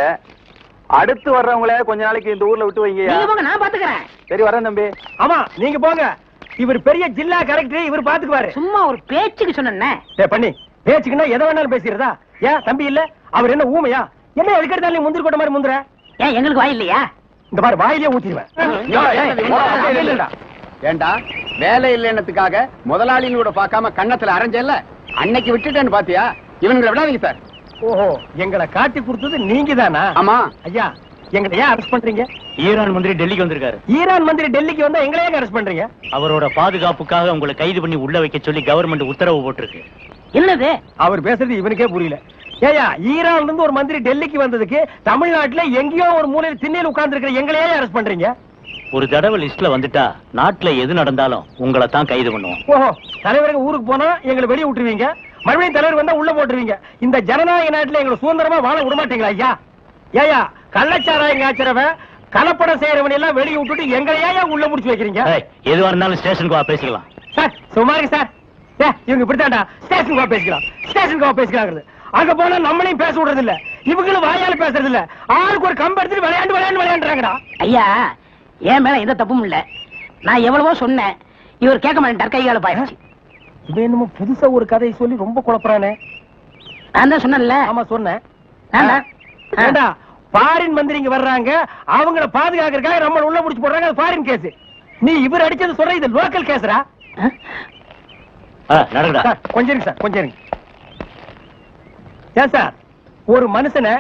அடுத்து வர்றவங்கள கொஞ்ச நாளைக்கு இந்த ஊர்ல விட்டு வைங்க. நீங்க போங்க, நான் பாத்துக்கிறேன். சரி வரேன் தம்பி. ஆமா நீங்க போங்க, இவர் பெரிய ஜில்லா கலெக்டர், இவர் பாத்துக்குவாரு. சும்மா ஒரு பேச்சுக்கு சொன்னேன். பண்ணி பேச்சுக்குன்னா எதை வேணாலும் பேசிக்கிறதா? ஏன் தம்பி இல்ல? அவர் என்ன ஊமையா? என்ன எதுக்கெடுத்தாலும் நீ முந்திரி கொட்ட மாதிரி முந்துற? ஏன் எங்களுக்கு வாய் இல்லையா? இந்த மாதிரி வாயிலே ஊத்திடுவேன். ஏண்டா வேலை இல்லைன்னதுக்காக முதலாளிகளோட பார்க்காம கண்ணத்துல அரைஞ்சல்ல, அன்னைக்கு விட்டுட்டேன்னு பாத்தியா? இவங்களை விடாதீங்க சார். ஓஹோ, எங்களை காட்டி கொடுத்தது நீங்க தானா? ஆமா ஐயா, எங்களை ஏன் அரெஸ்ட் பண்றீங்க? ஈரான் மந்திரி டெல்லிக்கு வந்திருக்காரு. ஈரான் மந்திரி டெல்லிக்கு வந்தா எங்களை ஏன் அரெஸ்ட் பண்றீங்க? அவரோட பாதுகாப்புக்காக உங்களை கைது பண்ணி உள்ள வைக்க சொல்லி கவர்மெண்ட் உத்தரவு போட்டிருக்கு. என்னது? அவர் பேசுறது இவனுக்கே புரியல. ஏயா, ஈரான்ல இருந்து ஒரு மந்திரி டெல்லிக்கு வந்ததுக்கு தமிழ்நாட்டுல எங்கேயோ ஒரு மூலையில் திண்ணையில் உட்கார்ந்து இருக்கிற எங்களையே அரெஸ்ட் பண்றீங்க? ஒரு தடவை லிஸ்ட்ல வந்துட்டா நாட்டுல எது நடந்தாலும் உங்களை தான் கைது பண்ணுவோம். ஓஹோ, தலைவருக்கு ஊருக்கு போனா எங்களை வெளியே விட்டுருவீங்க, மறுபடியும் தலைவர் வந்தா உள்ள போட்டுருவீங்க. இந்த ஜனநாயக நாட்டுல எங்களை சுதந்திரமா வாழ விட மாட்டீங்களா ஐயா? ஏயா, கள்ளச்சாராயம் காய்ச்சறவன், கலப்படம் செய்யறவன் எல்லாம் வெளியே விட்டுட்டு எங்களையா உள்ள முடிச்சு வைக்கிறீங்க? எதுவா இருந்தாலும் ஸ்டேஷனுக்கு வா, பேசிக்கலாம். சார் சும்மா இருக்கு சார். இவங்க இப்படித்தான்டா ஸ்டேஷனுக்கு பேசிக்கலாம், ஸ்டேஷனுக்கு பேசிக்கலாங்கிறது. அங்க போனா நம்மளையும் பேச விடுறது இல்ல, இவங்களும் வாயால பேசுறது இல்ல. ஆளுக்கு ஒரு கம்பு எடுத்துட்டு விளையாண்டுறாங்கடா. ஐயா, என் மேல எந்த தப்பும் இல்ல. நான் எவ்வளவோ சொன்னேன், இவர் கேட்க மாட்டேன். கைகால பாயிடுச்சு. இவன் என்னமோ புதுசா ஒரு கதையை சொல்லி ரொம்ப குழப்பறானே. நான் தான் சொன்னேன்ல. ஆமா சொன்னேன். ஃபாரின் மந்திரிங்க வர்றாங்க, அவங்கள பாதுகாக்கிறதுக்காக நம்ம உள்ள புடிச்சு போடுறாங்க. அது ஃபாரின் கேஸ். நீ இவர் அடிச்சது சொல்ற, இது லோக்கல் கேஸ்ரா. கொஞ்சம் இருங்க சார், கொஞ்சம் இருங்க. ஏன் சார், ஒரு மனுஷனை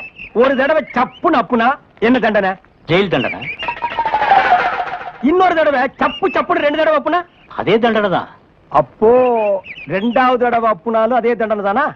ஒரு தடவை சப்புன்னு அப்புனா என்ன தண்டனை? ஜெயில் தண்டனை. இன்னொரு தடவை சப்பு சப்புன்னு 2 தடவை அப்புனா அதே தண்டனை தான். அப்போ 2வது தடவை அப்புனாலும் அதே தண்டனை தானா?